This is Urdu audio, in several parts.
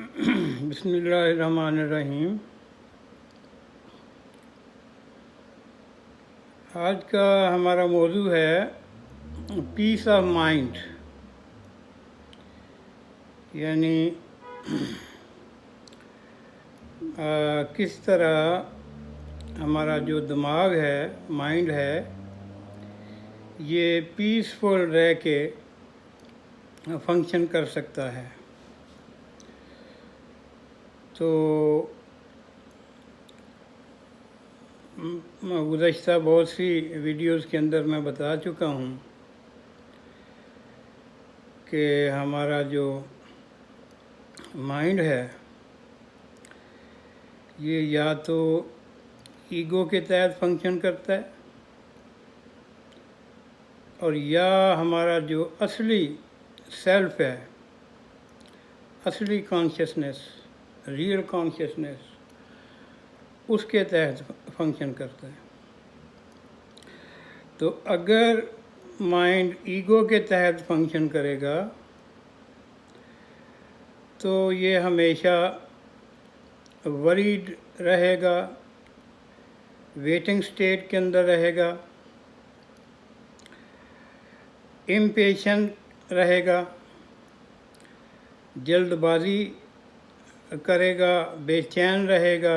بسم اللہ الرحمن الرحیم۔ آج کا ہمارا موضوع ہے پیس آف مائنڈ، یعنی کس طرح ہمارا جو دماغ ہے، مائنڈ ہے، یہ پیسفل رہ کے فنکشن کر سکتا ہے۔ تو گزشتہ بہت سی ویڈیوز کے اندر میں بتا چکا ہوں کہ ہمارا جو مائنڈ ہے یہ یا تو ایگو کے تحت فنکشن کرتا ہے، اور یا ہمارا جو اصلی سیلف ہے، اصلی کانشیسنس، ریئل کانشیسنس، اس کے تحت فنکشن کرتا ہے۔ تو اگر مائنڈ ایگو کے تحت فنکشن کرے گا تو یہ ہمیشہ وریڈ رہے گا، ویٹنگ سٹیٹ کے اندر رہے گا، امپیشنٹ رہے گا، جلد بازی کرے گا، بے چین رہے گا،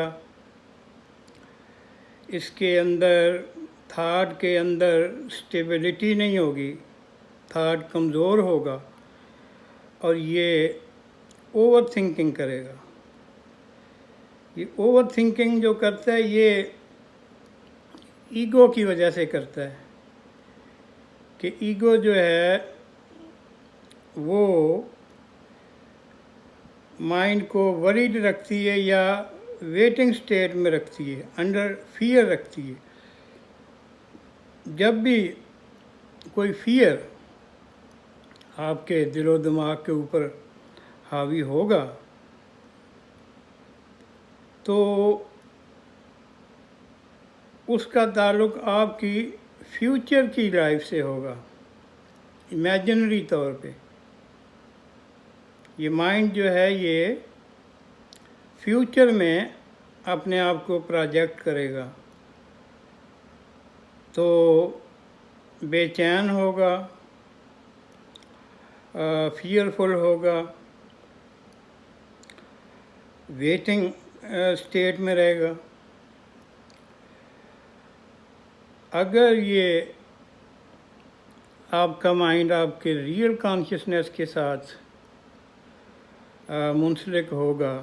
اس کے اندر تھاٹ کے اندر سٹیبلٹی نہیں ہوگی، تھاٹ کمزور ہوگا، اور یہ اوور تھنکنگ کرے گا۔ یہ اوور تھنکنگ جو کرتا ہے یہ ایگو کی وجہ سے کرتا ہے کہ ایگو جو ہے وہ مائنڈ کو وریڈ رکھتی ہے یا ویٹنگ سٹیٹ میں رکھتی ہے، انڈر فیئر رکھتی ہے۔ جب بھی کوئی فیئر آپ کے دل و دماغ کے اوپر حاوی ہوگا تو اس کا تعلق آپ کی فیوچر کی لائف سے ہوگا، امیجنری طور پہ۔ یہ مائنڈ جو ہے یہ فیوچر میں اپنے آپ کو پروجیکٹ کرے گا، تو بے چین ہوگا، فیئرفل ہوگا، ویٹنگ سٹیٹ میں رہے گا۔ اگر یہ آپ کا مائنڈ آپ کے ریئل کانشیسنس کے ساتھ منسلک ہوگا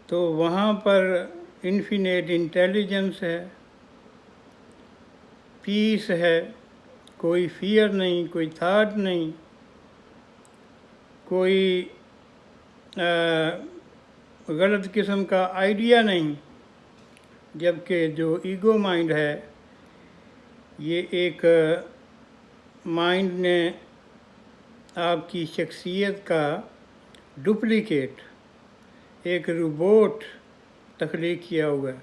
تو وہاں پر انفینٹ انٹیلیجنس ہے، پیس ہے، کوئی فیئر نہیں، کوئی تھاٹ نہیں، کوئی غلط قسم کا آئیڈیا نہیں۔ جبکہ جو ایگو مائنڈ ہے یہ ایک مائنڈ نے آپ کی شخصیت کا ڈپلیکیٹ، ایک روبوٹ تخلیق کیا ہوا ہے،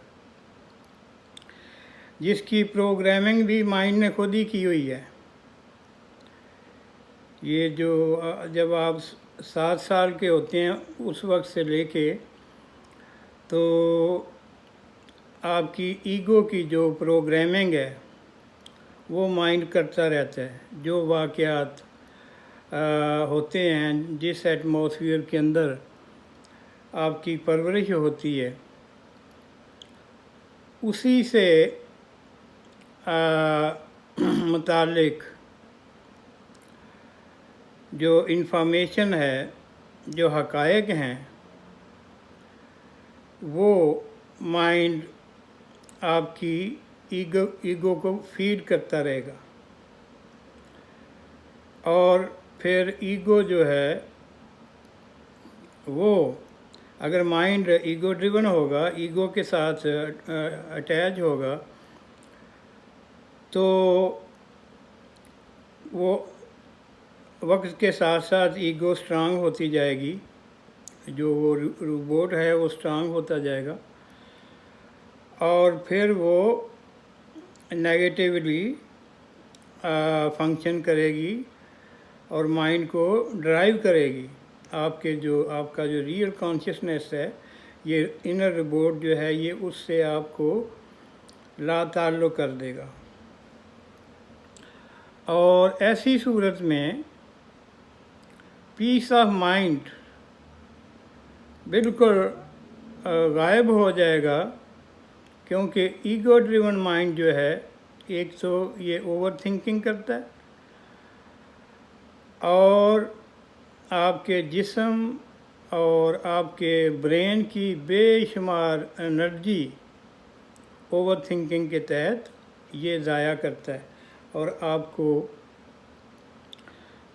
جس کی پروگرامنگ بھی مائنڈ نے خود ہی کی ہوئی ہے۔ یہ جو جب آپ 7 سال کے ہوتے ہیں اس وقت سے لے کے تو آپ کی ایگو کی جو پروگرامنگ ہے وہ مائنڈ کرتا رہتا ہے۔ جو واقعات ہوتے ہیں، جس ایٹماسفیئر کے اندر آپ کی پرورش ہوتی ہے، اسی سے متعلق جو انفارمیشن ہے، جو حقائق ہیں، وہ مائنڈ آپ کی ایگو کو فیڈ کرتا رہے گا، اور پھر ایگو جو ہے وہ اگر مائنڈ ایگو ڈریون ہوگا، ایگو کے ساتھ اٹیچ ہوگا، تو وہ وقت کے ساتھ ساتھ ایگو سٹرانگ ہوتی جائے گی، جو وہ روبوٹ ہے وہ سٹرانگ ہوتا جائے گا، اور پھر وہ نیگیٹیولی فنکشن کرے گی اور مائنڈ کو ڈرائیو کرے گی آپ کا جو ریئل کانشیسنیس ہے، یہ انر ریبورٹ جو ہے، یہ اس سے آپ کو لا تعلق کر دے گا. اور ایسی صورت میں پیس آف مائنڈ بالکل غائب ہو جائے گا، کیونکہ ایگو ڈریون مائنڈ جو ہے، ایک تو یہ اوور تھنکنگ کرتا ہے، اور آپ کے جسم اور آپ کے برین کی بے شمار انرجی اوور تھنکنگ کے تحت یہ ضائع کرتا ہے، اور آپ کو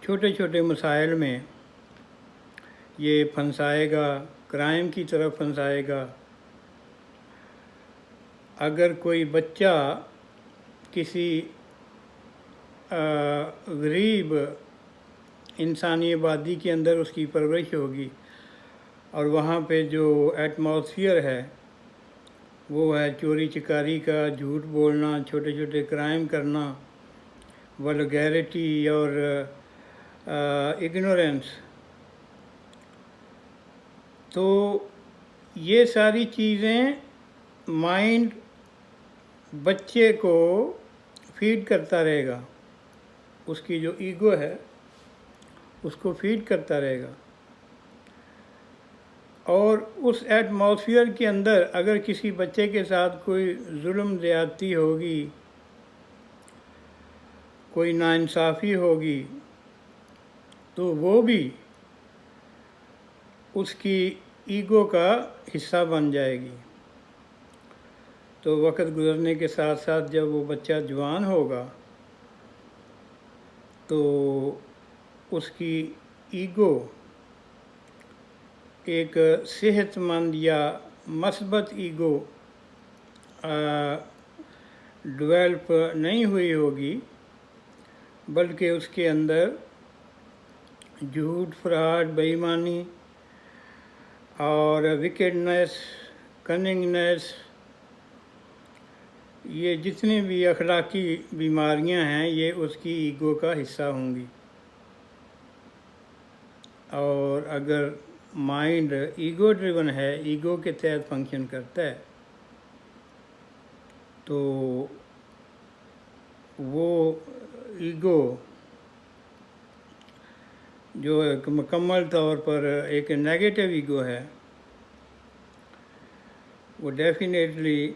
چھوٹے چھوٹے مسائل میں یہ پھنسائے گا، کرائم کی طرف پھنسائے گا. اگر کوئی بچہ کسی غریب انسانی آبادی کے اندر اس کی پرورش ہوگی، اور وہاں پہ جو ایٹماسفیئر ہے وہ ہے چوری چکاری کا، جھوٹ بولنا، چھوٹے چھوٹے کرائم کرنا، ولگیرٹی اور اگنورینس، تو یہ ساری چیزیں مائنڈ بچے کو فیڈ کرتا رہے گا، اس کی جو ایگو ہے اس کو فیڈ کرتا رہے گا. اور اس ایٹماسفیئر کے اندر اگر کسی بچے کے ساتھ کوئی ظلم زیادتی ہوگی، کوئی ناانصافی ہوگی، تو وہ بھی اس کی ایگو کا حصہ بن جائے گی. تو وقت گزرنے کے ساتھ ساتھ جب وہ بچہ جوان ہوگا تو اس کی ایگو ایک صحت مند یا مثبت ایگو ڈیولپ نہیں ہوئی ہوگی، بلکہ اس کے اندر جھوٹ، فراڈ، بے ایمانی اور وکیڈنس، کننگنس، یہ جتنی بھی اخلاقی بیماریاں ہیں یہ اس کی ایگو کا حصہ ہوں گی. اور اگر مائنڈ ایگو ڈریون ہے، ایگو کے تحت فنکشن کرتا ہے، تو وہ ایگو جو ایک مکمل طور پر ایک نیگیٹو ایگو ہے، وہ ڈیفینیٹلی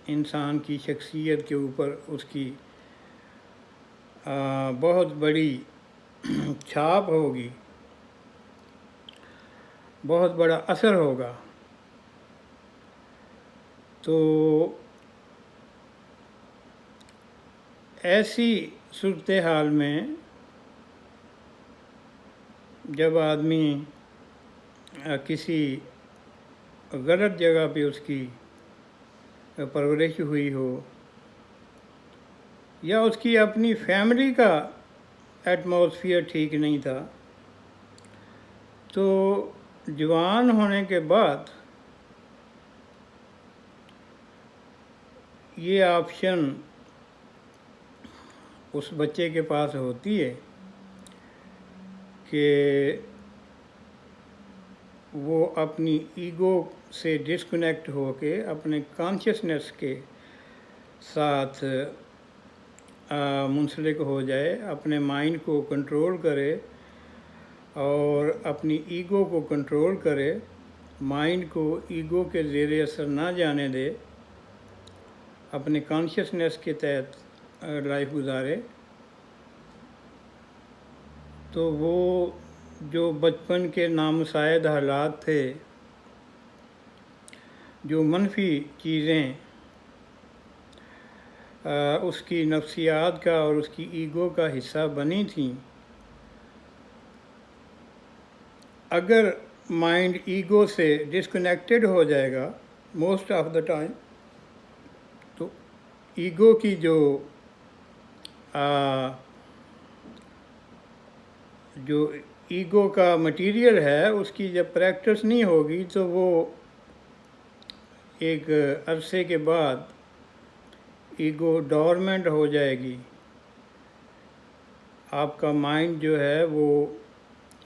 انسان کی شخصیت کے اوپر اس کی بہت بڑی چھاپ ہوگی، بہت بڑا اثر ہوگا. تو ایسی صورتحال میں جب آدمی کسی غلط جگہ پہ اس کی پرورش ہوئی ہو، یا اس کی اپنی فیملی کا ایٹماسفیئر ٹھیک نہیں تھا، تو جوان ہونے کے بعد یہ آپشن اس بچے کے پاس ہوتی ہے کہ وہ اپنی ایگو سے ڈسکنیکٹ ہو کے اپنے کانشیسنیس کے ساتھ منسلک ہو جائے، اپنے مائنڈ کو کنٹرول کرے اور اپنی ایگو کو کنٹرول کرے، مائنڈ کو ایگو کے زیر اثر نہ جانے دے، اپنے کانشیسنیس کے تحت لائف گزارے. تو وہ جو بچپن کے نامساعد حالات تھے، جو منفی چیزیں اس کی نفسیات کا اور اس کی ایگو کا حصہ بنی تھیں، اگر مائنڈ ایگو سے ڈسکنیکٹڈ ہو جائے گا موسٹ آف دا ٹائم، تو ایگو کی جو ایگو کا مٹیریل ہے اس کی جب پریکٹس نہیں ہوگی تو وہ ایک عرصے کے بعد ایگو ڈورمنٹ ہو جائے گی، آپ کا مائنڈ جو ہے وہ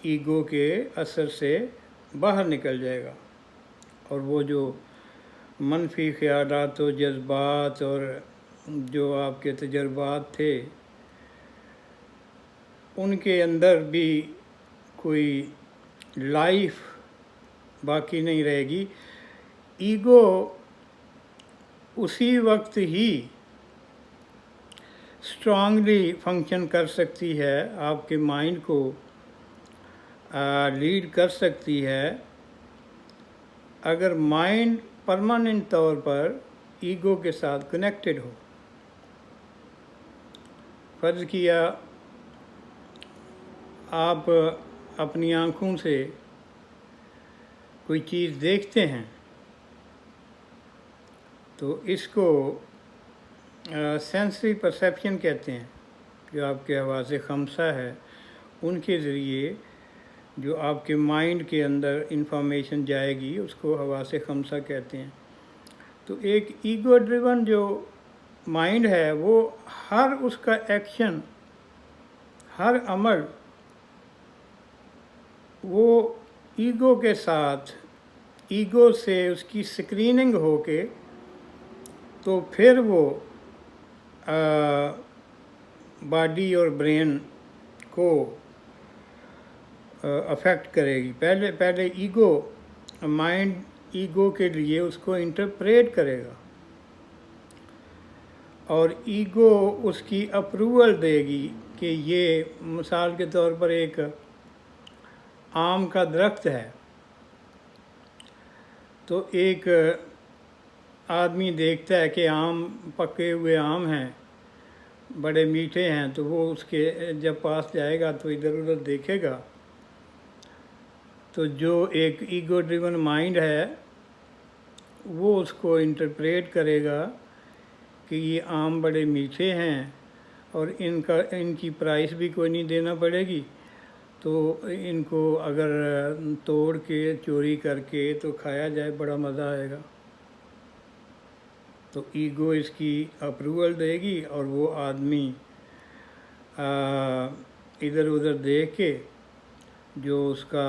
ایگو کے اثر سے باہر نکل جائے گا، اور وہ جو منفی خیالات و جذبات اور جو آپ کے تجربات تھے ان کے اندر بھی کوئی لائف باقی نہیں رہے گی۔ ایگو اسی وقت ہی اسٹرانگلی فنکشن کر سکتی ہے، آپ کے مائنڈ کو لیڈ کر سکتی ہے، اگر مائنڈ پرماننٹ طور پر ایگو کے ساتھ کنیکٹڈ ہو۔ فرض کیا آپ اپنی آنکھوں سے کوئی چیز دیکھتے ہیں تو اس کو سینسری پرسیپشن کہتے ہیں، جو آپ کے حواس خمسہ ہے ان کے ذریعے جو آپ کے مائنڈ کے اندر انفارمیشن جائے گی اس کو حواس خمسہ کہتے ہیں۔ تو ایک ایگو ڈریون جو مائنڈ ہے وہ ہر اس کا ایکشن، ہر عمل وہ ایگو کے ساتھ، ایگو سے اس کی سکریننگ ہو کے تو پھر وہ باڈی اور برین کو افیکٹ کرے گی۔ پہلے ایگو، مائنڈ ایگو کے لیے اس کو انٹرپریٹ کرے گا، اور ایگو اس کی اپروول دے گی کہ یہ مثال کے طور پر ایک آم کا درخت ہے، تو ایک آدمی دیکھتا ہے کہ آم، پکے ہوئے آم ہیں، بڑے میٹھے ہیں، تو وہ اس کے جب پاس جائے گا تو ادھر ادھر دیکھے گا، تو جو ایک ایگو ڈریون مائنڈ ہے وہ اس کو انٹرپریٹ کرے گا کہ یہ آم بڑے میٹھے ہیں اور ان کی پرائس بھی کوئی نہیں دینا پڑے گی، تو ان کو اگر توڑ کے چوری کر کے تو کھایا جائے بڑا مزہ آئے گا۔ تو ایگو اس کی اپروول دے گی اور وہ آدمی ادھر ادھر دیکھ کے جو اس کا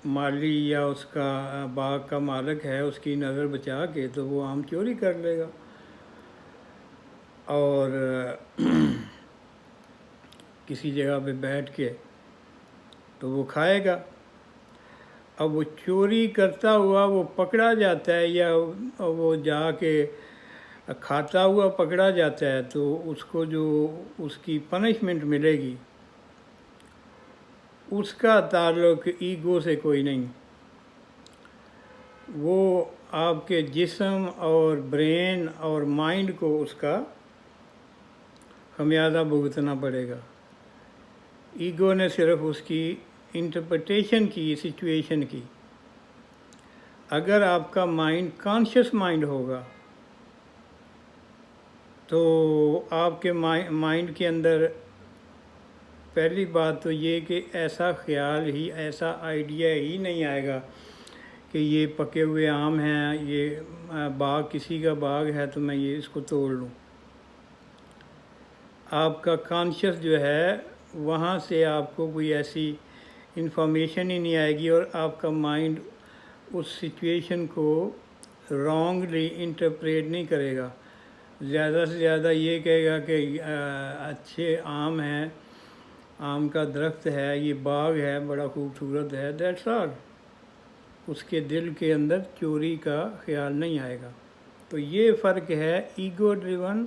مالی یا اس کا باغ کا مالک ہے اس کی نظر بچا کے تو وہ آم چوری کر لے گا اور کسی جگہ پہ بیٹھ کے تو وہ کھائے گا۔ اب وہ چوری کرتا ہوا وہ پکڑا جاتا ہے یا وہ جا کے کھاتا ہوا پکڑا جاتا ہے تو اس کو جو اس کی پنشمنٹ ملے گی اس کا تعلق ایگو سے کوئی نہیں، وہ آپ کے جسم اور برین اور مائنڈ کو اس کا خمیازہ بھگتنا پڑے گا۔ ایگو نے صرف اس کی انٹرپریٹیشن کی سچویشن کی۔ اگر آپ کا مائنڈ کانشیس مائنڈ ہوگا تو آپ کے مائنڈ کے اندر پہلی بات تو یہ کہ ایسا خیال ہی، ایسا آئیڈیا ہی نہیں آئے گا کہ یہ پکے ہوئے آم ہیں، یہ باغ کسی کا باغ ہے تو میں یہ اس کو توڑ لوں۔ آپ کا کانشیس جو ہے وہاں سے آپ کو کوئی ایسی انفارمیشن ہی نہیں آئے گی، اور آپ کا مائنڈ اس سچویشن کو رانگلی انٹرپریٹ نہیں کرے گا۔ زیادہ سے زیادہ یہ کہے گا کہ اچھے آم ہیں، آم کا درخت ہے، یہ باغ ہے، بڑا خوبصورت ہے، دیٹس آل۔ اس کے دل کے اندر چوری کا خیال نہیں آئے گا۔ تو یہ فرق ہے ایگو ڈریون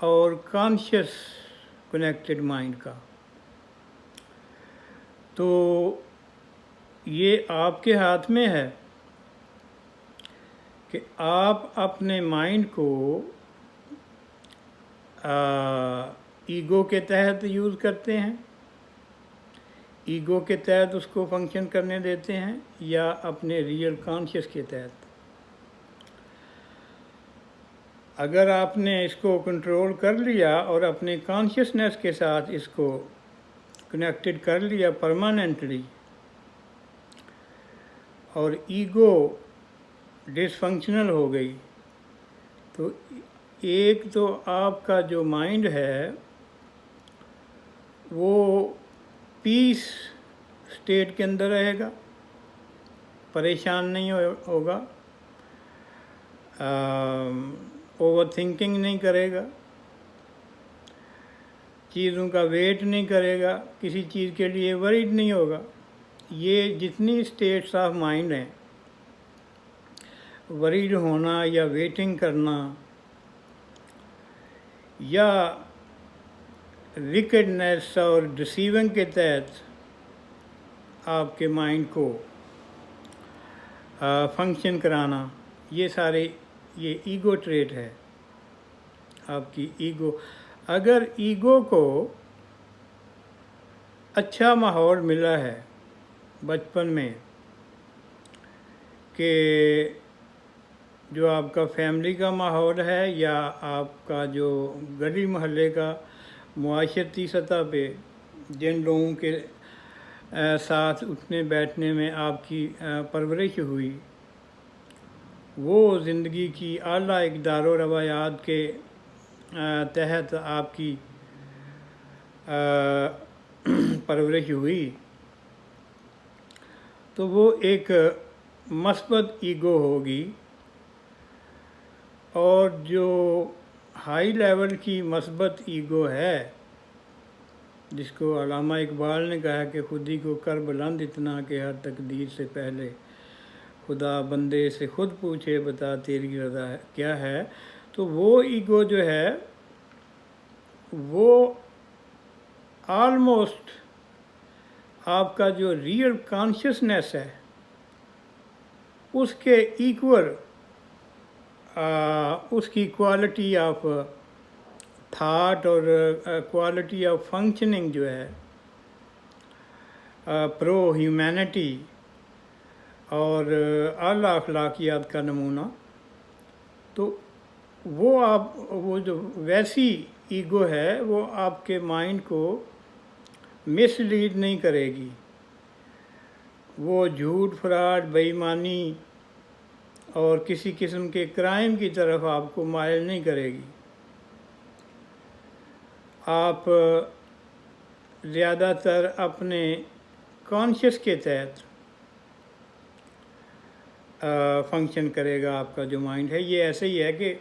اور کانشیس کنیکٹڈ مائنڈ کا۔ تو یہ آپ کے ہاتھ میں ہے کہ آپ اپنے مائنڈ کو ایگو کے تحت یوز کرتے ہیں، ایگو کے تحت اس کو فنکشن کرنے دیتے ہیں، یا اپنے ریئل کانشیس کے تحت۔ اگر آپ نے اس کو کنٹرول کر لیا اور اپنے کانشیسنیس کے ساتھ اس کو کنیکٹڈ کر لیا پرماننٹلی، اور ایگو ڈس فنکشنل ہو گئی، تو ایک تو آپ کا جو مائنڈ ہے وہ پیس اسٹیٹ کے اندر رہے گا، پریشان نہیں ہوگا، اوور تھنکنگ نہیں کرے گا، چیزوں کا ویٹ نہیں کرے گا، کسی چیز کے لیے ورڈ نہیں ہوگا۔ یہ جتنی اسٹیٹس آف مائنڈ ہیں، ورڈ ہونا یا ویٹنگ کرنا یا وکڈنس اور ڈسیونگ کے تحت آپ کے مائنڈ کو فنکشن کرانا، یہ سارے یہ ایگو ٹریٹ ہے، آپ کی ایگو۔ اگر ایگو کو اچھا ماحول ملا ہے بچپن میں، کہ جو آپ کا فیملی کا ماحول ہے یا آپ کا جو گلی محلے کا معاشرتی سطح پہ جن لوگوں کے ساتھ اٹھنے بیٹھنے میں آپ کی پرورش ہوئی، وہ زندگی کی اعلیٰ اقدار و روایات کے تحت آپ کی پرورش ہوئی، تو وہ ایک مثبت ایگو ہوگی۔ اور جو ہائی لیول کی مثبت ایگو ہے، جس کو علامہ اقبال نے کہا کہ خودی کو کر بلند اتنا کہ ہر تقدیر سے پہلے خدا بندے سے خود پوچھے بتا تیری رضا کیا ہے، تو وہ ایگو جو ہے وہ آلموسٹ آپ کا جو ریئل کانشیسنیس ہے اس کے ایکول اس کی کوالٹی آف تھاٹ اور کوالٹی آف فنکشننگ جو ہے پرو ہیومینٹی اور اعلیٰ اخلاقیات کا نمونہ، تو وہ جو ویسی ایگو ہے وہ آپ کے مائنڈ کو مس لیڈ نہیں کرے گی، وہ جھوٹ فراڈ بے ایمانی اور کسی قسم کے کرائم کی طرف آپ کو مائل نہیں کرے گی۔ آپ زیادہ تر اپنے کانشیس کے تحت فنکشن کرے گا آپ کا جو مائنڈ ہے۔ یہ ایسے ہی ہے کہ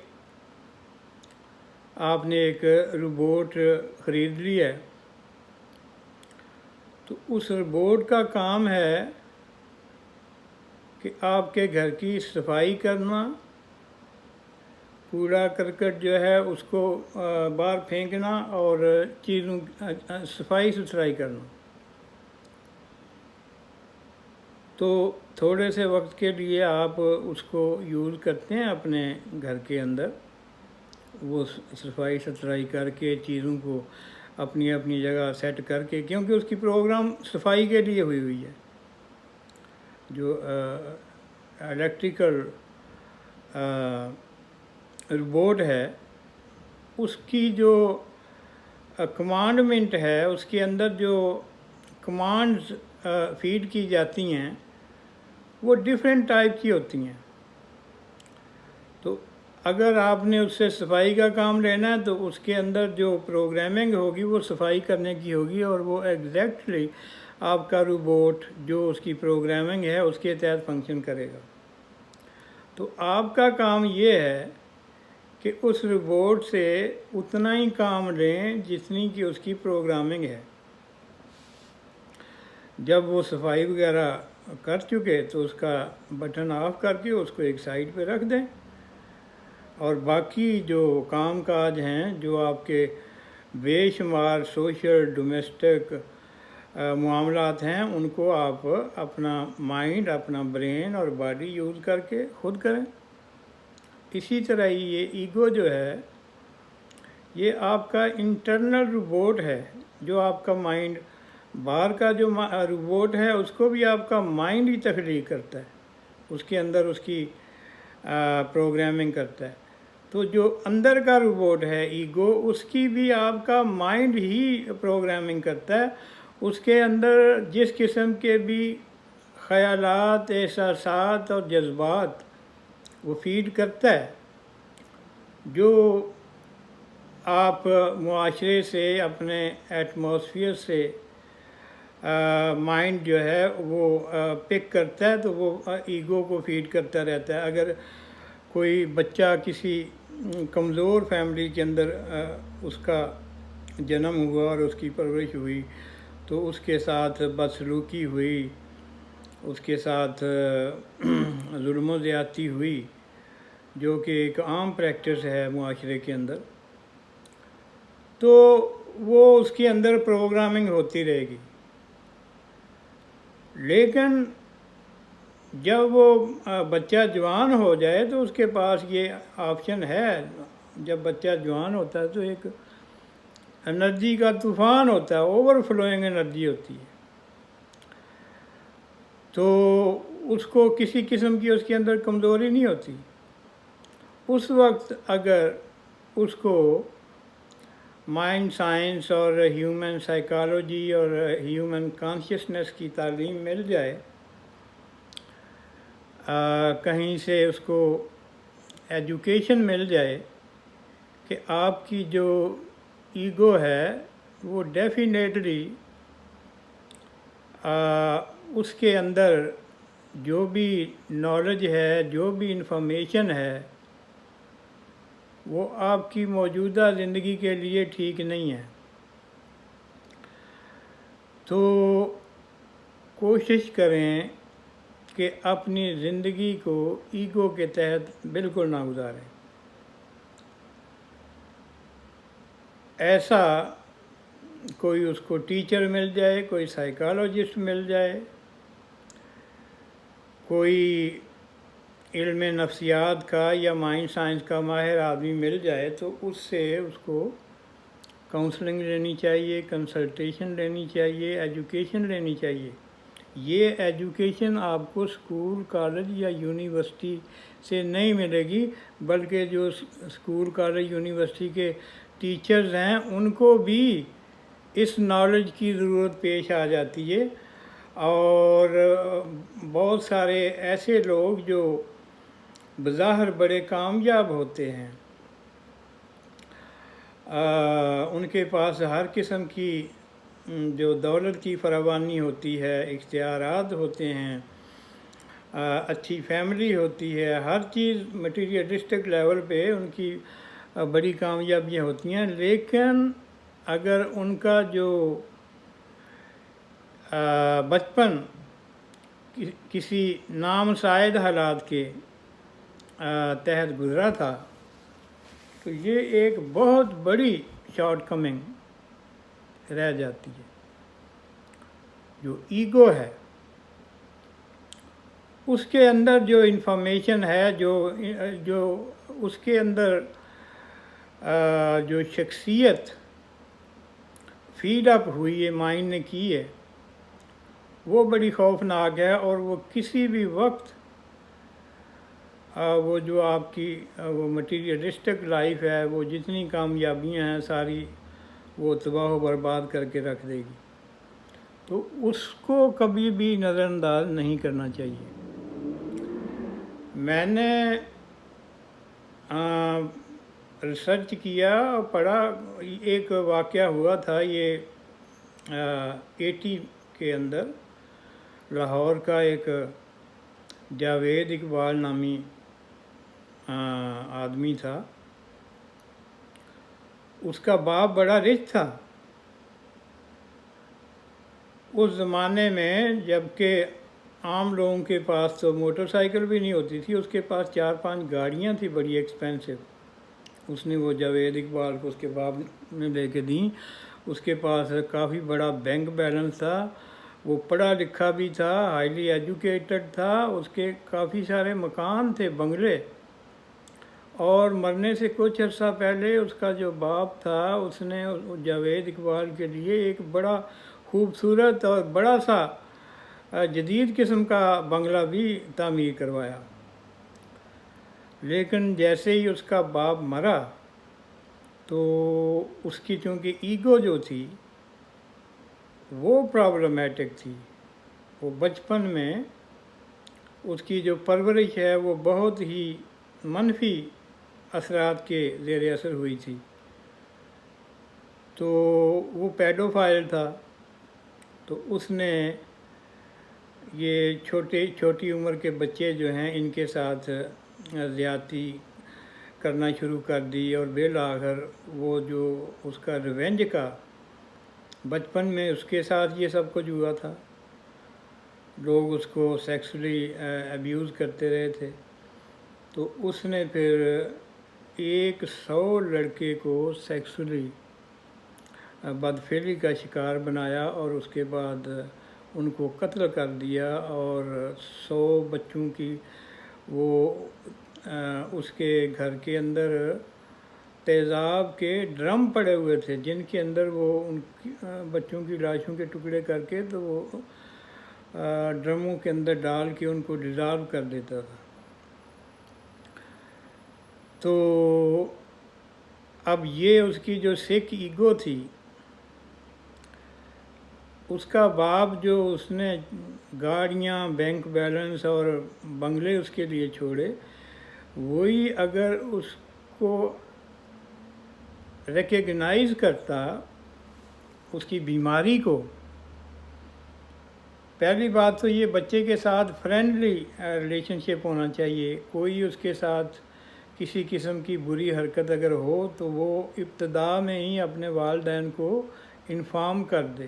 آپ نے ایک روبوٹ خرید لی ہے، تو اس روبوٹ کا کام ہے کہ آپ کے گھر کی صفائی کرنا، کوڑا کرکٹ جو ہے اس کو باہر پھینکنا اور چیزوں صفائی ستھرائی کرنا۔ تو تھوڑے سے وقت کے لیے آپ اس کو یوز کرتے ہیں اپنے گھر کے اندر، وہ صفائی ستھرائی کر کے چیزوں کو اپنی اپنی جگہ سیٹ کر کے، کیونکہ اس کی پروگرام صفائی کے لیے ہوئی ہے۔ جو الیکٹریکل روبوٹ ہے، اس کی جو کمانڈمنٹ ہے، اس کے اندر جو کمانڈز فیڈ کی جاتی ہیں وہ ڈیفرنٹ ٹائپ کی ہوتی ہیں۔ تو اگر آپ نے اس سے صفائی کا کام لینا ہے تو اس کے اندر جو پروگرامنگ ہوگی وہ صفائی کرنے کی ہوگی، اور وہ ایگزیکٹلی آپ کا روبوٹ جو اس کی پروگرامنگ ہے اس کے تحت فنکشن کرے گا۔ تو آپ کا کام یہ ہے کہ اس روبوٹ سے اتنا ہی کام لیں جتنی کہ اس کی پروگرامنگ ہے۔ جب وہ صفائی وغیرہ کر چکے تو اس کا بٹن آف کر کے اس کو ایک سائڈ پہ رکھ دیں، اور باقی جو کام کاج ہیں جو آپ کے بے شمار سوشل ڈومیسٹک معاملات ہیں، ان کو آپ اپنا مائنڈ، اپنا برین اور باڈی یوز کر کے خود کریں۔ اسی طرح ہی یہ ایگو جو ہے یہ آپ کا انٹرنل روبوٹ ہے، جو آپ کا مائنڈ، باہر کا جو روبوٹ ہے اس کو بھی آپ کا مائنڈ ہی تخلیق کرتا ہے، اس کے اندر اس کی پروگرامنگ کرتا ہے۔ تو جو اندر کا روبوٹ ہے ایگو، اس کی بھی آپ کا مائنڈ ہی پروگرامنگ کرتا ہے، اس کے اندر جس قسم کے بھی خیالات، احساسات اور جذبات وہ فیڈ کرتا ہے، جو آپ معاشرے سے، اپنے ایٹماسفیئر سے مائنڈ جو ہے وہ پک کرتا ہے، تو وہ ایگو کو فیڈ کرتا رہتا ہے۔ اگر کوئی بچہ کسی کمزور فیملی کے اندر اس کا جنم ہوا اور اس کی پرورش ہوئی، تو اس کے ساتھ بدسلوکی ہوئی، اس کے ساتھ ظلم و زیادتی ہوئی، جو کہ ایک عام پریکٹس ہے معاشرے کے اندر، تو وہ اس کے اندر پروگرامنگ ہوتی رہے گی۔ لیکن جب وہ بچہ جوان ہو جائے تو اس کے پاس یہ آپشن ہے۔ جب بچہ جوان ہوتا ہے تو ایک انرجی کا طوفان ہوتا ہے، اوور فلوئنگ انرجی ہوتی ہے، تو اس کو کسی قسم کی اس کے اندر کمزوری نہیں ہوتی۔ اس وقت اگر اس کو مائنڈ سائنس اور ہیومن سائیکالوجی اور ہیومن کانشیسنس کی تعلیم مل جائے، کہیں سے اس کو ایجوکیشن مل جائے کہ آپ کی جو ایگو ہے وہ ڈیفینیٹلی اس کے اندر جو بھی نالج ہے، جو بھی انفارمیشن ہے، وہ آپ کی موجودہ زندگی کے لیے ٹھیک نہیں ہے۔ تو کوشش کریں کہ اپنی زندگی کو ایگو کے تحت بالکل نہ گزاریں۔ ایسا کوئی اس کو ٹیچر مل جائے، کوئی سائیکالوجسٹ مل جائے، کوئی علم نفسیات کا یا مائنڈ سائنس کا ماہر آدمی مل جائے، تو اس سے اس کو کاؤنسلنگ لینی چاہیے، کنسلٹیشن لینی چاہیے، ایجوکیشن لینی چاہیے۔ یہ ایجوکیشن آپ کو اسکول، کالج یا یونیورسٹی سے نہیں ملے گی، بلکہ جو اسکول، کالج، یونیورسٹی کے ٹیچرز ہیں ان کو بھی اس نالج کی ضرورت پیش آ جاتی ہے، اور بہت سارے ایسے لوگ جو بظاہر بڑے کامیاب ہوتے ہیں، ان کے پاس ہر قسم کی جو دولت کی فراوانی ہوتی ہے، اختیارات ہوتے ہیں، اچھی فیملی ہوتی ہے، ہر چیز مٹیریلسٹک لیول پہ ان کی بڑی کامیابیاں ہوتی ہیں، لیکن اگر ان کا جو بچپن کسی نامساعد حالات کے تحت گزرا تھا، تو یہ ایک بہت بڑی شارٹ کمنگ رہ جاتی ہے۔ جو ایگو ہے اس کے اندر جو انفارمیشن ہے، جو اس کے اندر جو شخصیت فیڈ اپ ہوئی ہے، مائنڈ نے کی ہے، وہ بڑی خوفناک ہے، اور وہ کسی بھی وقت وہ جو آپ کی وہ مٹیریلسٹک لائف ہے، وہ جتنی کامیابیاں ہیں ساری وہ تباہ و برباد کر کے رکھ دے گی۔ تو اس کو کبھی بھی نظر انداز نہیں کرنا چاہیے۔ میں نے ریسرچ کیا اور پڑھا، ایک واقعہ ہوا تھا یہ 80 کے اندر، لاہور کا ایک جاوید اقبال نامی آدمی تھا، اس کا باپ بڑا رچ تھا۔ اس زمانے میں جب کہ عام لوگوں کے پاس تو موٹر سائیکل بھی نہیں ہوتی تھی، اس کے پاس 4-5 گاڑیاں تھیں بڑی ایکسپینسو۔ اس نے وہ جاوید اقبال کو اس کے باپ نے لے کے دیں۔ اس کے پاس کافی بڑا بینک بیلنس تھا، وہ پڑھا لکھا بھی تھا، ہائیلی ایجوکیٹڈ تھا، اس کے کافی سارے مکان تھے، بنگلے۔ اور مرنے سے کچھ عرصہ پہلے اس کا جو باپ تھا اس نے جاوید اقبال کے لیے ایک بڑا خوبصورت اور بڑا سا جدید قسم کا بنگلہ بھی تعمیر کروایا۔ لیکن جیسے ہی اس کا باپ مرا تو اس کی چونکہ ایگو جو تھی وہ پرابلمیٹک تھی، وہ بچپن میں اس کی جو پرورش ہے وہ بہت ہی منفی اثرات کے زیر اثر ہوئی تھی، تو وہ پیڈوفائل تھا، تو اس نے یہ چھوٹی عمر کے بچے جو ہیں ان کے ساتھ زیادتی کرنا شروع کر دی، اور بالآخر وہ جو اس کا ریونج کا بچپن میں اس کے ساتھ یہ سب کچھ ہوا تھا، لوگ اس کو سیکسولی ابیوز کرتے رہے تھے، تو اس نے پھر 100 لڑکے کو سیکسولی بدفعلی کا شکار بنایا، اور اس کے بعد ان کو قتل کر دیا، اور 100 بچوں کی وہ اس کے گھر کے اندر تیزاب کے ڈرم پڑے ہوئے تھے، جن کے اندر وہ ان بچوں کی لاشوں کے ٹکڑے کر کے تو وہ ڈرموں کے اندر ڈال کے ان کو ڈیزالو کر دیتا تھا۔ تو اب یہ اس کی جو سکھ ایگو تھی، اس کا باپ جو اس نے گاڑیاں، بینک بیلنس اور بنگلے اس کے لیے چھوڑے، وہی اگر اس کو ریکگنائز کرتا اس کی بیماری کو، پہلی بات تو یہ بچے کے ساتھ فرینڈلی ریلیشن شپ ہونا چاہیے، کوئی اس کے ساتھ کسی قسم کی بری حرکت اگر ہو تو وہ ابتدا میں ہی اپنے والدین کو انفارم کر دے،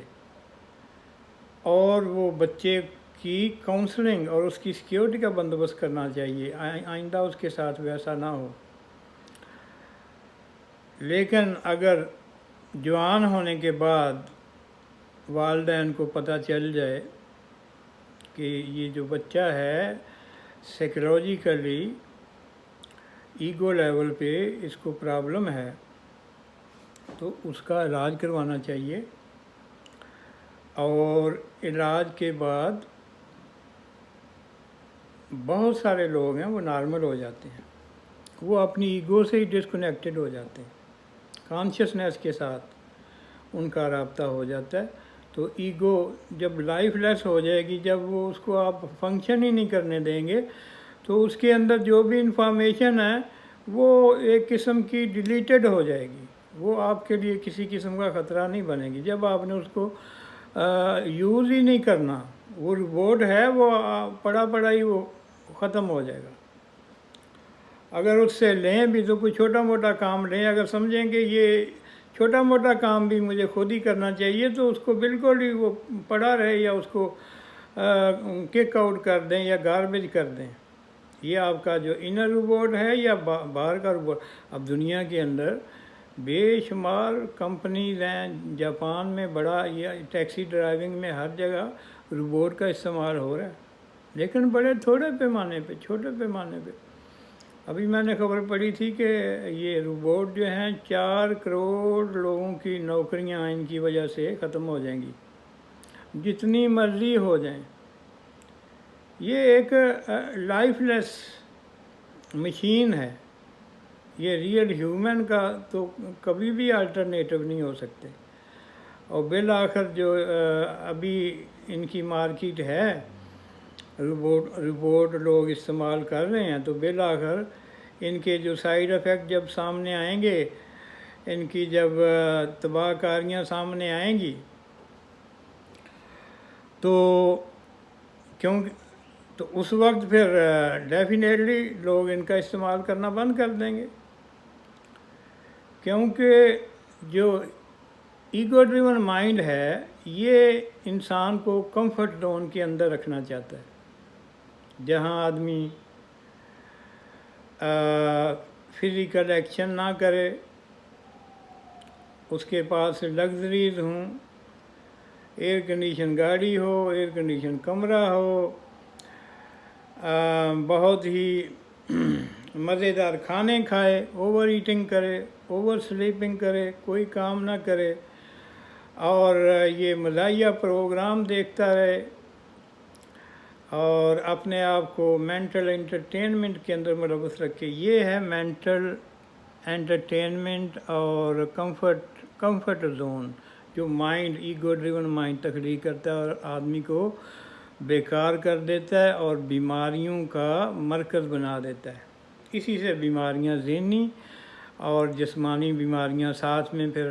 اور وہ بچے کی کاؤنسلنگ اور اس کی سیکیورٹی کا بندوبست کرنا چاہیے، آئندہ اس کے ساتھ ویسا نہ ہو۔ لیکن اگر جوان ہونے کے بعد والدین کو پتہ چل جائے کہ یہ جو بچہ ہے سائیکولوجیکلی ایگو لیول پہ اس کو پرابلم ہے، تو اس کا علاج کروانا چاہیے، اور علاج کے بعد بہت سارے لوگ ہیں وہ نارمل ہو جاتے ہیں، وہ اپنی ایگو سے ہی ڈسکنیکٹڈ ہو جاتے ہیں، کانشیسنیس کے ساتھ ان کا رابطہ ہو جاتا ہے۔ تو ایگو جب لائف لیس ہو جائے گی، جب وہ اس کو آپ فنکشن ہی نہیں کرنے دیں گے، تو اس کے اندر جو بھی انفارمیشن ہے وہ ایک قسم کی ڈیلیٹڈ ہو جائے گی، وہ آپ کے لیے کسی قسم کا خطرہ نہیں بنے گی۔ جب آپ نے اس کو یوز ہی نہیں کرنا، وہ روبوٹ ہے، وہ پڑا ہی وہ ختم ہو جائے گا۔ اگر اس سے لیں بھی تو کوئی چھوٹا موٹا کام لیں، اگر سمجھیں کہ یہ چھوٹا موٹا کام بھی مجھے خود ہی کرنا چاہیے، تو اس کو بالکل ہی وہ پڑا رہے، یا اس کو کک آؤٹ کر دیں یا گاربیج کر دیں۔ یہ آپ کا جو انر روبوٹ ہے یا باہر کا روبوٹ۔ اب دنیا کے اندر بے شمار کمپنیز ہیں، جاپان میں بڑا، یا ٹیکسی ڈرائیونگ میں ہر جگہ روبوٹ کا استعمال ہو رہا ہے، لیکن بڑے تھوڑے پیمانے پہ، چھوٹے پیمانے پہ۔ ابھی میں نے خبر پڑھی تھی کہ یہ روبوٹ جو ہیں 4 کروڑ لوگوں کی نوکریاں ان کی وجہ سے ختم ہو جائیں گی، جتنی مرضی ہو جائیں۔ یہ ایک لائف لیس مشین ہے، یہ ریئل ہیومن کا تو کبھی بھی الٹرنیٹو نہیں ہو سکتے، اور بالآخر جو ابھی ان کی مارکیٹ ہے، روبوٹ لوگ استعمال کر رہے ہیں، تو بالآخر ان کے جو سائیڈ ایفیکٹ جب سامنے آئیں گے، ان کی جب تباہ کاریاں سامنے آئیں گی، تو اس وقت پھر ڈیفینیٹلی لوگ ان کا استعمال کرنا بند کر دیں گے، کیونکہ جو ایگو ڈریون مائنڈ ہے یہ انسان کو کمفرٹ زون کے اندر رکھنا چاہتا ہے، جہاں آدمی فزیکل ایکشن نہ کرے، اس کے پاس لگژریز ہوں، ایئر کنڈیشن گاڑی ہو، ایئر کنڈیشن کمرہ ہو، بہت ہی مزیدار کھانے کھائے، اوور ایٹنگ کرے، اوور سلیپنگ کرے، کوئی کام نہ کرے، اور یہ مزاحیہ پروگرام دیکھتا رہے، اور اپنے آپ کو مینٹل انٹرٹینمنٹ کے اندر ملوث رکھے۔ یہ ہے مینٹل انٹرٹینمنٹ اور کمفرٹ زون جو مائنڈ، ایگو ڈریون مائنڈ تخلیق کرتا ہے، اور آدمی کو بیکار کر دیتا ہے اور بیماریوں کا مرکز بنا دیتا ہے۔ اسی سے بیماریاں ذہنی اور جسمانی بیماریاں ساتھ میں پھر